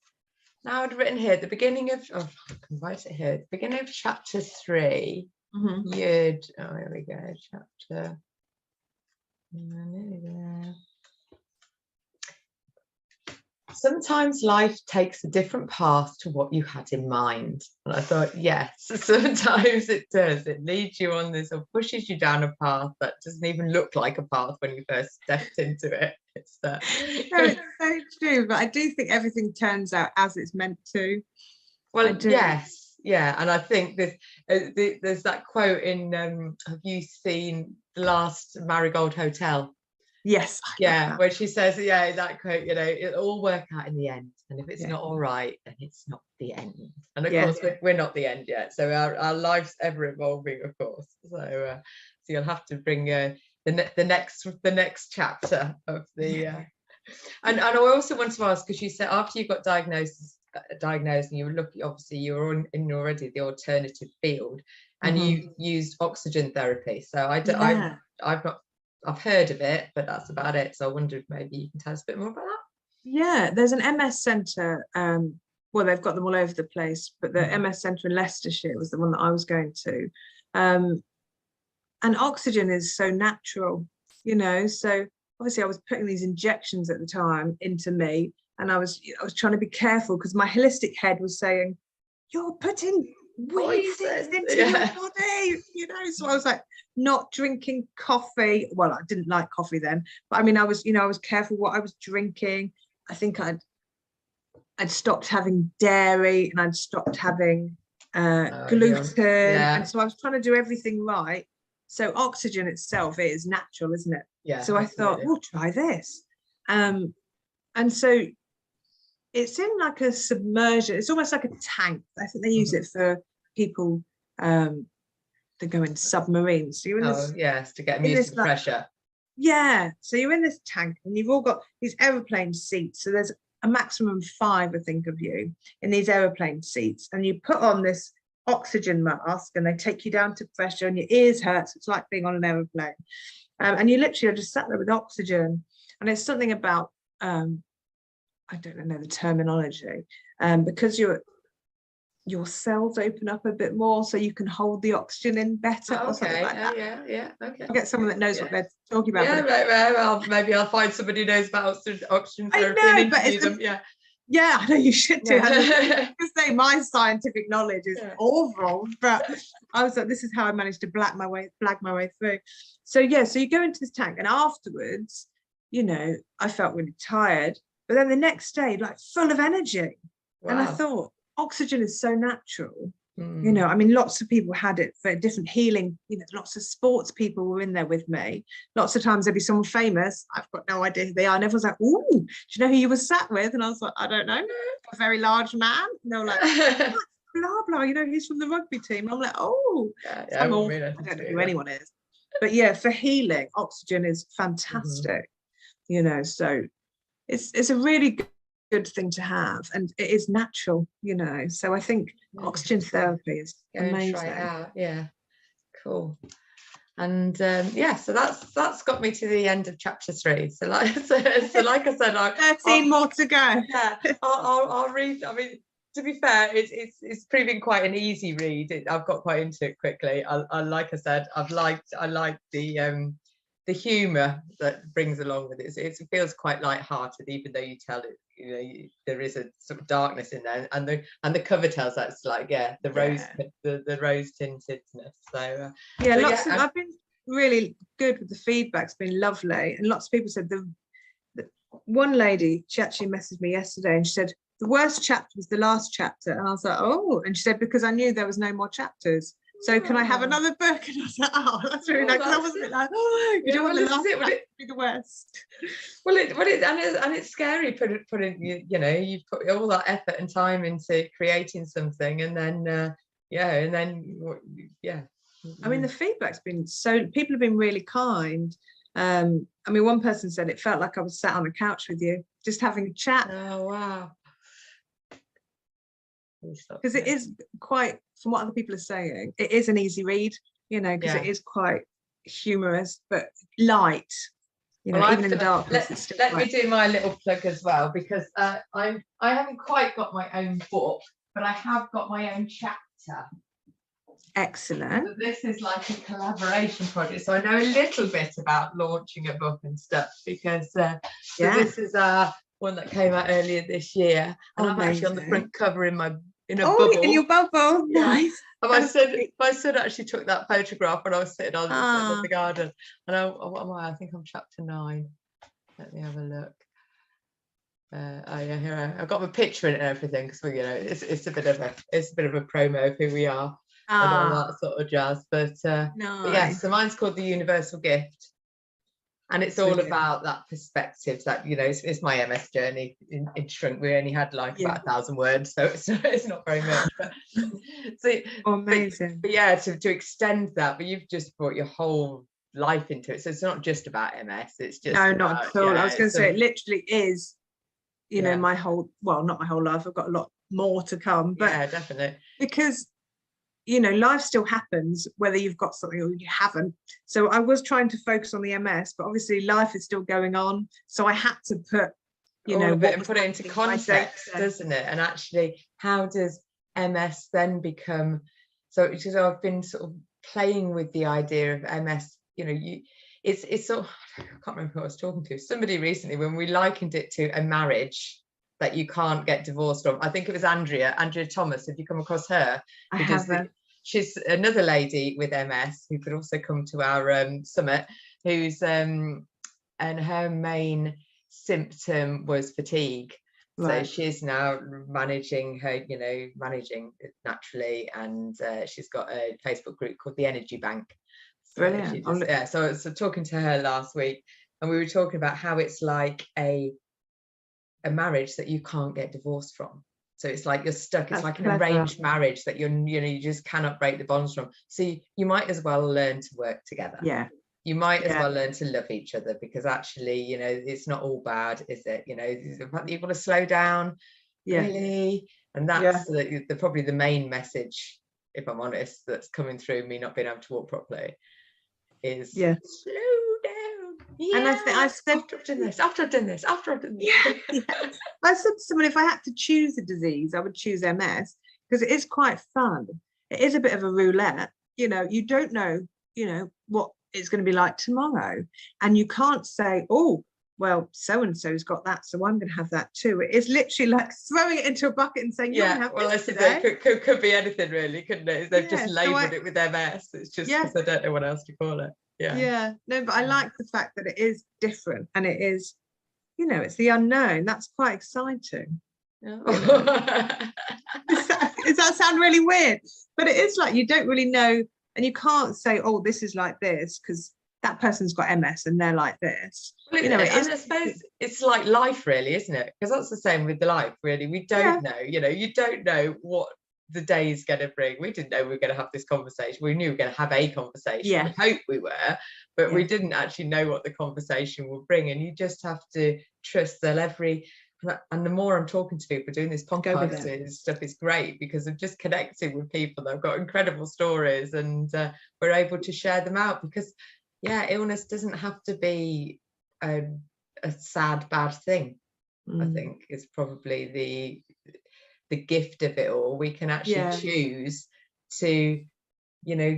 Now I'd written here at the beginning of, I can write it here, at the beginning of chapter 3, here we go, chapter, sometimes life takes a different path to what you had in mind. And I thought, yes, sometimes it does. It leads you on this, or pushes you down a path that doesn't even look like a path when you first stepped into it. It's it's so true, but I do think everything turns out as it's meant to. Well, yes, and I think there's that quote in have you seen The Last Marigold Hotel? Yes. Where she says, that quote, it'll all work out in the end, and if it's not all right, then it's not the end. And of course we're not the end yet, so our life's ever evolving, of course, so you'll have to bring the next chapter of the and I also want to ask, because you said after you got diagnosed and you were looking, obviously you were in already the alternative field, and you used oxygen therapy. So I've heard of it, but that's about it. So I wondered, maybe you can tell us a bit more about that. Yeah, there's an MS centre. Well, they've got them all over the place, but the MS centre in Leicestershire was the one that I was going to. And oxygen is so natural, so obviously I was putting these injections at the time into me, and I was trying to be careful, because my holistic head was saying, you're putting weed things into your body, you know. So I was like not drinking coffee. Well, I didn't like coffee then, but I mean, I was, you know, I was careful what I was drinking. I think I'd stopped having dairy, and I'd stopped having gluten, and so I was trying to do everything right. So oxygen itself, it is natural, isn't it? Yeah. So I thought, we'll try this. And so it's in like a submersion. It's almost like a tank. I think they use it for people that go in submarines. So you're in this, to get them used to the pressure. Yeah. So you're in this tank, and you've all got these aeroplane seats. So there's a maximum 5, I think, of you in these aeroplane seats, and you put on this oxygen mask, and they take you down to pressure, and your ears hurt. So it's like being on an aeroplane, and you literally are just sat there with oxygen. And it's something about I don't know the terminology, because your cells open up a bit more, so you can hold the oxygen in better, or something like that. Okay. I'll get someone that knows what they're talking about. Maybe I'll find somebody who knows about oxygen therapy and interview them. Yeah, I know you should do. Because say my scientific knowledge is awful, but I was like, this is how I managed to blag my way through. So so you go into this tank, and afterwards, you know, I felt really tired, but then the next day, like full of energy. And I thought, oxygen is so natural. You know, I mean, lots of people had it for different healing, you know, lots of sports people were in there with me. Lots of times there'd be someone famous. I've got no idea who they are. And everyone's like, ooh, do you know who you were sat with? And I was like, I don't know. A very large man. And they were like, blah, blah, you know, he's from the rugby team. I'm like, oh, I don't know who anyone is. But yeah, for healing, oxygen is fantastic, you know, so it's a really good thing to have, and it is natural, you know. So I think oxygen therapy is amazing. Try it out. Cool. And so that's got me to the end of chapter 3. So like I said, 13 more to go. I'll read. I mean, to be fair, it's proving quite an easy read. I've got quite into it quickly. I like I said, I like the humour that brings along with it. It feels quite light-hearted, even though you tell it, you know, there is a sort of darkness in there, and the cover tells that it's like the rose tintedness. So I've been really good with the feedback. It's been lovely, and lots of people said the one lady, she actually messaged me yesterday, and she said the worst chapter was the last chapter, and I was like, oh, and she said, because I knew there was no more chapters. So can I have another book? And I was like, oh, that's really nice. Because I was a bit like, oh, you don't want the last chapter to be the worst. Well, it's scary putting you know, you've put all that effort and time into creating something, and then I mean, the feedback's been people have been really kind. I mean, one person said it felt like I was sat on a couch with you, just having a chat. Oh wow. Because it is quite, from what other people are saying, it is an easy read, you know, because it is quite humorous but light, you know, even in the darkness. Let me do my little plug as well, because I haven't quite got my own book, but I have got my own chapter. Excellent. So this is like a collaboration project, so I know a little bit about launching a book and stuff, because this is one that came out earlier this year, and I'm actually on the front cover in a bubble. In your bubble. Nice. And my son actually took that photograph when I was sitting on the garden. And what am I? I think I'm chapter 9. Let me have a look. Here I've got my picture in it and everything, because you know it's a bit of a promo of who we are and all that sort of jazz. But so mine's called The Universal Gift. And it's all about that perspective that, you know, it's my MS journey in shrunk. We only had like about 1,000 words, so it's not very much. But so amazing. But to extend that, but you've just brought your whole life into it. So it's not just about MS. It's just not at all. I was going to say it literally is, you know, my whole, well, not my whole life. I've got a lot more to come. But definitely, because, you know, life still happens whether you've got something or you haven't. So I was trying to focus on the MS, but obviously life is still going on. So I had to put, you know, put it into context, doesn't it? And actually, how does MS then become? So because I've been sort of playing with the idea of MS. You know, it's sort of, I can't remember who I was talking to. Somebody recently when we likened it to a marriage. that you can't get divorced from. I think it was Andrea Thomas, if you come across her. I haven't. She's another lady with MS who could also come to our summit, who's and her main symptom was fatigue. Right. So she's now managing it naturally, and she's got a Facebook group called the Energy Bank. So brilliant. So talking to her last week, and we were talking about how it's like a marriage that you can't get divorced from. So it's like you're stuck. It's like an arranged marriage that you just cannot break the bonds from. So you might as well learn to work together. Yeah. You might as well learn to love each other, because actually, it's not all bad, is it? You've got to slow down, really. And that's probably the main message, if I'm honest, that's coming through me not being able to walk properly, is slow down. Yeah. And I said, after I've done this. Yeah. I said to someone, if I had to choose a disease, I would choose MS, because it is quite fun. It is a bit of a roulette. You don't know, what it's going to be like tomorrow, and you can't say, oh, well, so and so's got that, so I'm going to have that too. It is literally like throwing it into a bucket and saying, it could be anything, really, couldn't it? They've just labelled it with MS. It's just because they don't know what else to call it. No, but I like the fact that it is different, and it is, it's the unknown. That's quite exciting. Does that sound really weird? But it is like, you don't really know, and you can't say, oh, this is like this, because that person's got MS and they're like this. Well, I suppose it's like life, really, isn't it? Because that's the same with the life, really. We don't know, you don't know what the day is going to bring. We didn't know we were going to have this conversation. We knew we were going to have a conversation. We hoped we were, but we didn't actually know what the conversation will bring. And you just have to trust that and the more I'm talking to people doing this podcast and stuff, is great, because I'm just connecting with people that have got incredible stories, and we're able to share them out, because illness doesn't have to be a sad, bad thing. I think is probably the gift of it all. We can actually choose to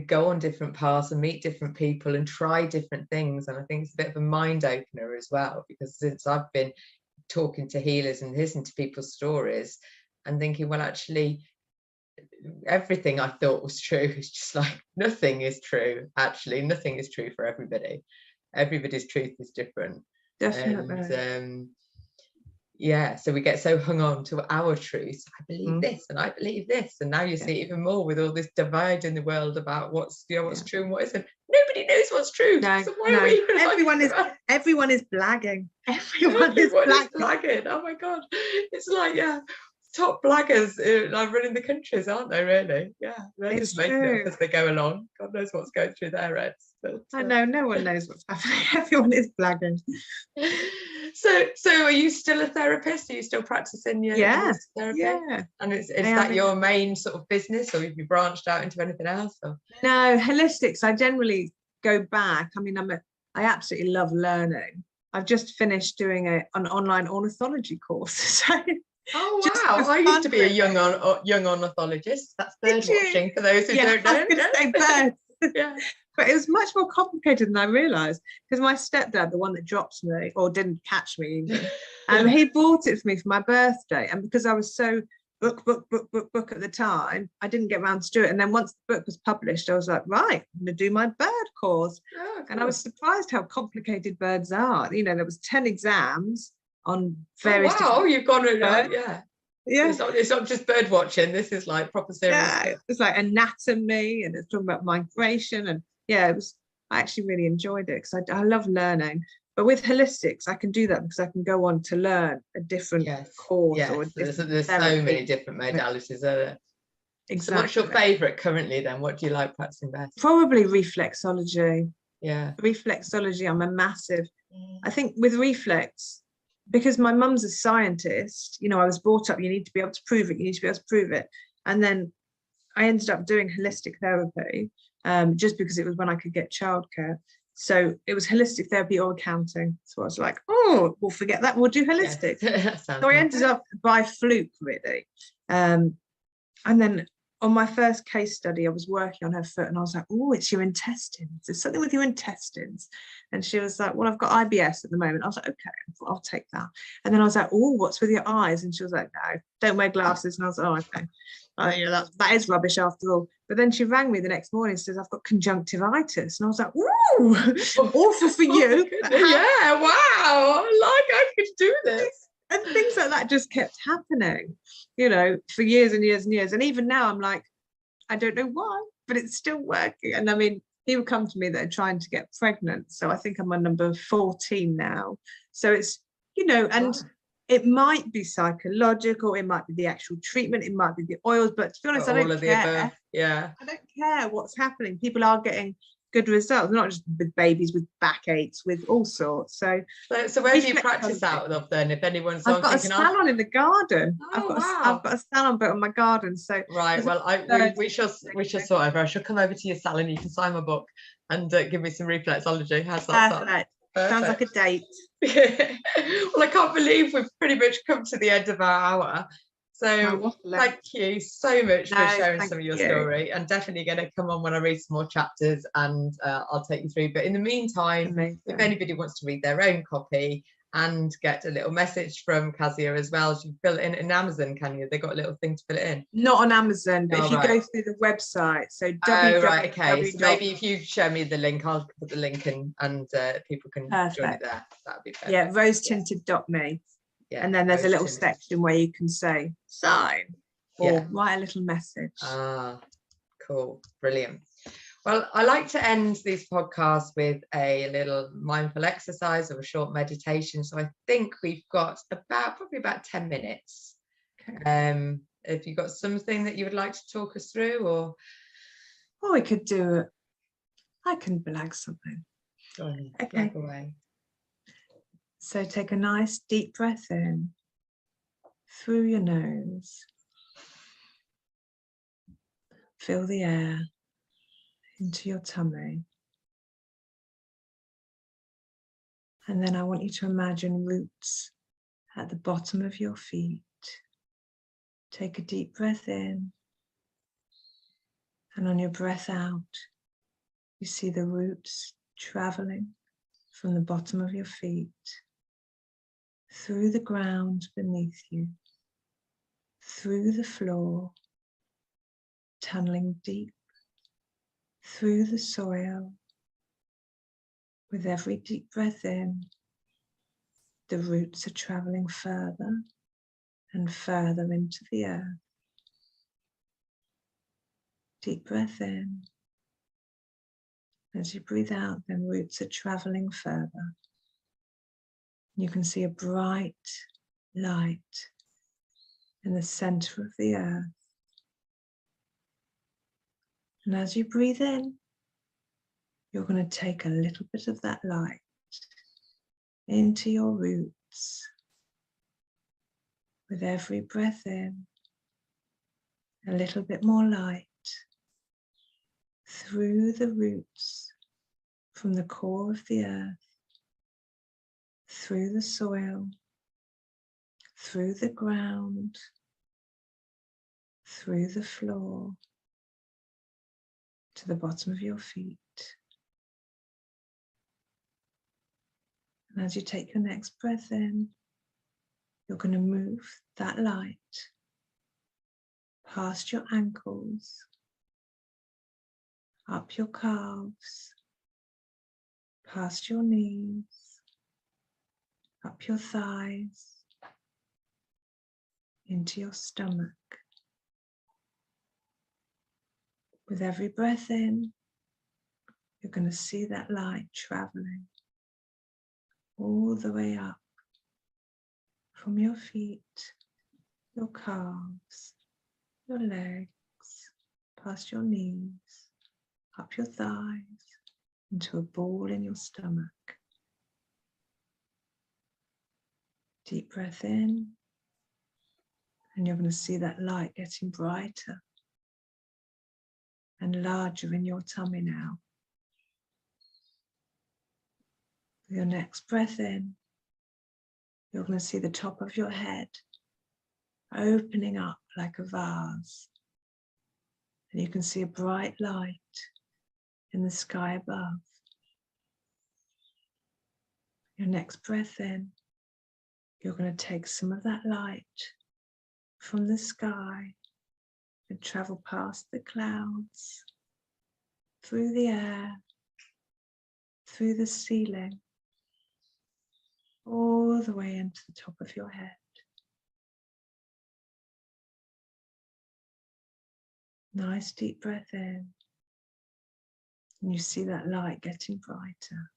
go on different paths and meet different people and try different things. And I think it's a bit of a mind opener as well, because since I've been talking to healers and listening to people's stories and thinking, well, actually everything I thought was true is just like, nothing is true. Actually, nothing is true for everybody. Everybody's truth is different. Definitely. And so we get so hung on to our truth. I believe this and I believe this, and now you see even more with all this divide in the world about what's true and what isn't. Nobody knows what's true. So everyone is blagging. Everyone is blagging. Oh my god, it's like top blaggers are running the countries, aren't they? Really? They're just making it up as they go along. God knows what's going through their heads. But, I know, no one knows what's happening. Everyone is blagging. So are you still a therapist? Are you still practicing your therapy? And is that your main sort of business, or have you branched out into anything else? Or? No, holistics, I generally go back. I mean, I absolutely love learning. I've just finished doing an online ornithology course. So oh wow! I used to be a young ornithologist. That's bird watching for those who don't know. I was going to say birds. But it was much more complicated than I realised, because my stepdad, the one that dropped me or didn't catch me even, he bought it for me for my birthday, and because I was so book at the time, I didn't get around to do it. And then once the book was published, I was like, right, I'm going to do my bird course. And I was surprised how complicated birds are. There was 10 exams on various you've gone it's not just bird watching. This is like proper serious. It's like anatomy, and it's talking about migration, and I actually really enjoyed it, because I love learning. But with holistics, I can do that because I can go on to learn a different course. Or there's so many different modalities, are there? Exactly. So what's your favourite currently then? What do you like practicing best? Probably reflexology. Reflexology. I'm a massive. I think with reflex, because my mum's a scientist, I was brought up, you need to be able to prove it. And then I ended up doing holistic therapy, just because it was when I could get childcare. So it was holistic therapy or accounting. So I was like, oh, we'll forget that. We'll do holistic. So I ended up by fluke, really. And then on my first case study, I was working on her foot and I was like, oh, it's your intestines. There's something with your intestines. And she was like, well, I've got IBS at the moment. I was like, okay, I'll take that. And then I was like, oh, what's with your eyes? And she was like, no, don't wear glasses. And I was like, oh, okay. Oh, yeah, that is rubbish after all. But then she rang me the next morning and says, I've got conjunctivitis. And I was like, ooh, awful for you. Yeah, wow. Like I could do this. And things like that just kept happening, you know, for years and years and years. And even now I'm like, I don't know why, but it's still working. And I mean, people come to me that are trying to get pregnant. So I think I'm on number 14 now. So it's, you know, and it might be psychological, it might be the actual treatment, it might be the oils, but to be honest, I don't care. Yeah. I don't care what's happening. People are getting good results, not just with babies, with backaches, with all sorts. So where do you practice out of then? If anyone's I've got a salon in the garden. Oh, I've got a salon built on my garden. So right, well, we shall sort over. I shall come over to your salon. You can sign my book and give me some reflexology. How's that sound? Sounds like a date. Well, I can't believe we've pretty much come to the end of our hour. So thank you so much for sharing some of your story, and definitely going to come on when I read some more chapters and I'll take you through. But in the meantime, if anybody wants to read their own copy and get a little message from Kazia as well, you fill it in Amazon, can you? They got a little thing to fill it in. Not on Amazon, but if you go through the website, so right, okay. So maybe if you show me the link, I'll put the link in and people can join it there. That'd be perfect. Yeah, rosetinted.me. Yeah, and then there's a little section where you can say sign or write a little message. Ah, cool, brilliant. Well, I like to end these podcasts with a little mindful exercise or a short meditation. So I think we've got probably about 10 minutes. Okay. Have you got something that you would like to talk us through, or? Oh, we could do it. I can blag something. Okay. Away. So take a nice deep breath in through your nose. Fill the air into your tummy. And then I want you to imagine roots at the bottom of your feet. Take a deep breath in. And on your breath out, you see the roots traveling from the bottom of your feet through the ground beneath you, through the floor, tunneling deep through the soil. With every deep breath in, the roots are traveling further and further into the earth. Deep breath in. As you breathe out, then roots are traveling further. You can see a bright light in the center of the earth. And as you breathe in, you're going to take a little bit of that light into your roots. With every breath in, a little bit more light through the roots from the core of the earth, through the soil, through the ground, through the floor, to the bottom of your feet. And as you take your next breath in, you're going to move that light past your ankles, up your calves, past your knees, up your thighs, into your stomach. With every breath in, you're going to see that light traveling all the way up from your feet, your calves, your legs, past your knees, up your thighs, into a ball in your stomach. Deep breath in, and you're going to see that light getting brighter and larger in your tummy now. With your next breath in, you're going to see the top of your head opening up like a vase. And you can see a bright light in the sky above. Your next breath in, you're going to take some of that light from the sky and travel past the clouds, through the air, through the ceiling, all the way into the top of your head. Nice deep breath in. And you see that light getting brighter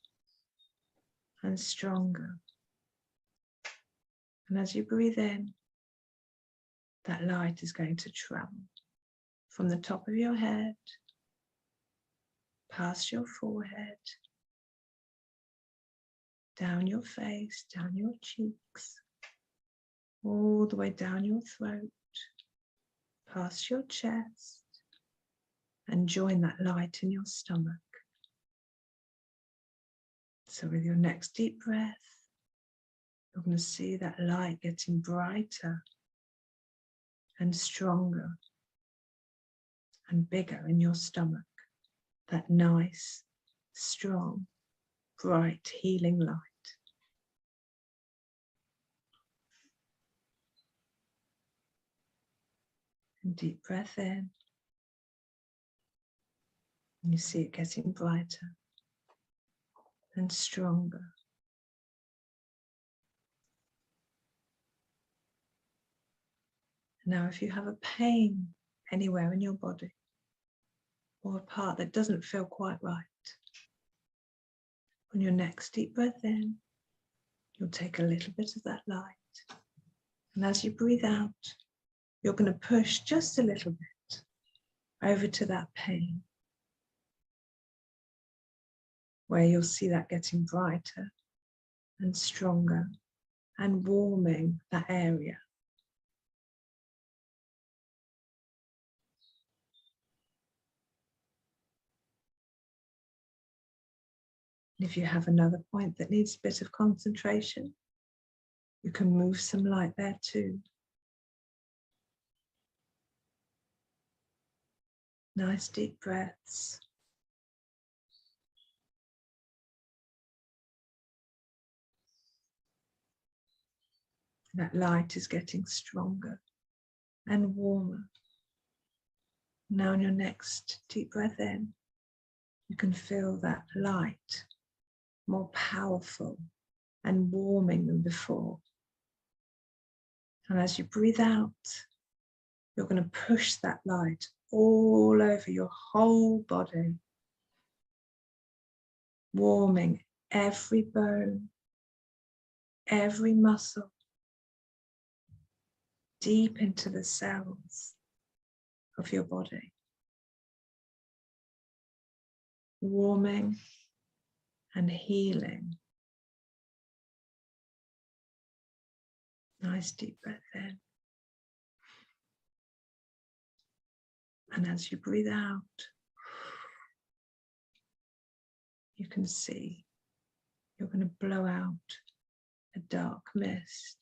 and stronger. And as you breathe in, that light is going to travel from the top of your head, past your forehead, down your face, down your cheeks, all the way down your throat, past your chest, and join that light in your stomach. So with your next deep breath, you're going to see that light getting brighter and stronger and bigger in your stomach. That nice, strong, bright, healing light. And deep breath in. And you see it getting brighter and stronger. Now, if you have a pain anywhere in your body or a part that doesn't feel quite right, on your next deep breath in, you'll take a little bit of that light. And as you breathe out, you're going to push just a little bit over to that pain, where you'll see that getting brighter and stronger and warming that area. And if you have another point that needs a bit of concentration, you can move some light there too. Nice deep breaths. That light is getting stronger and warmer. Now on your next deep breath in, you can feel that light more powerful and warming than before. And as you breathe out, you're going to push that light all over your whole body, warming every bone, every muscle, deep into the cells of your body. Warming and healing. Nice deep breath in. And as you breathe out, you can see you're going to blow out a dark mist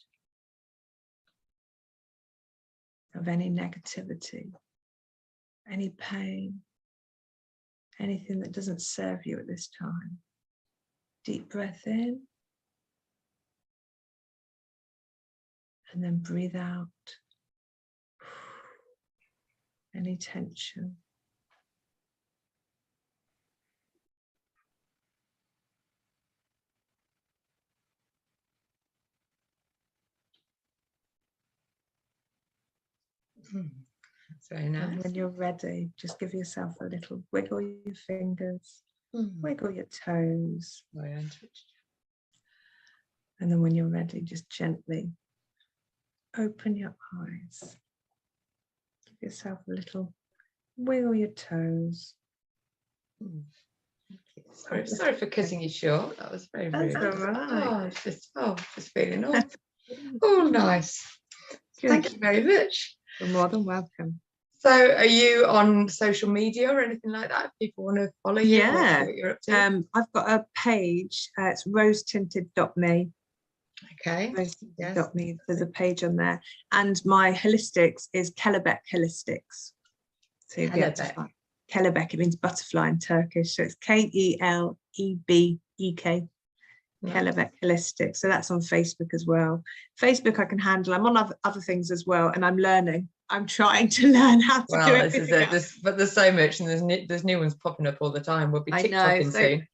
of any negativity, any pain, anything that doesn't serve you at this time. Deep breath in. And then breathe out any tension. That's very nice. And when you're ready, just give yourself a little wiggle your fingers, wiggle your toes. And then when you're ready, just gently open your eyes. Give yourself a little wiggle your toes. Sorry for cutting you short. That was very rude. That's all right. Just feeling all nice. Good. Thank you very much. You're more than welcome. So are you on social media or anything like that? If people want to follow you, yeah. what you're up to? I've got a page. It's rosetinted.me. Okay. Rosetinted.me. There's a page on there. And my holistics is Kellebeck Holistics. So you'll be able to find kelebek. It means butterfly in Turkish. So it's Kelebek. Kelebek holistic. So that's on Facebook as well. Facebook I can handle. I'm on other things as well, and I'm learning. I'm trying to learn how to do it. But there's so much, and there's new ones popping up all the time. We'll be TikToking soon.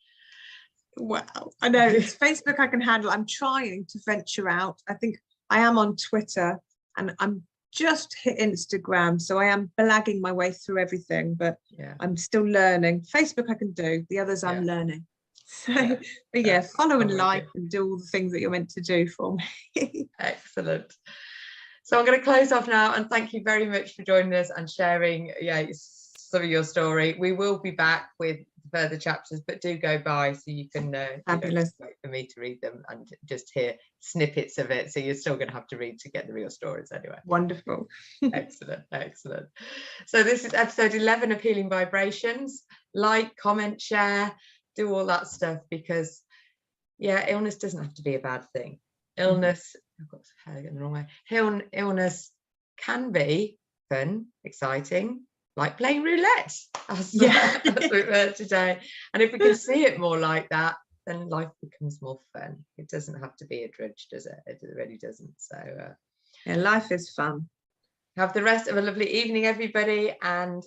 Wow, I know. It's Facebook I can handle. I'm trying to venture out. I think I am on Twitter, and I'm just hit Instagram, so I am blagging my way through everything, but I'm still learning. Facebook I can do. The others I'm learning. So, but follow and like and do all the things that you're meant to do for me. Excellent. So I'm going to close off now, and thank you very much for joining us and sharing some of your story. We will be back with further chapters, but do go by so you can fabulous. Wait for me to read them and just hear snippets of it. So you're still going to have to read to get the real stories anyway. Wonderful. Excellent. So this is episode 11 of Healing Vibrations. Like, comment, share, do all that stuff, because illness doesn't have to be a bad thing. Illness, I've got hair getting the wrong way. Illness can be fun, exciting, like playing roulette, as we've heard today. And if we can see it more like that, then life becomes more fun. It doesn't have to be a drudge, does it? It really doesn't. So life is fun. Have the rest of a lovely evening, everybody, and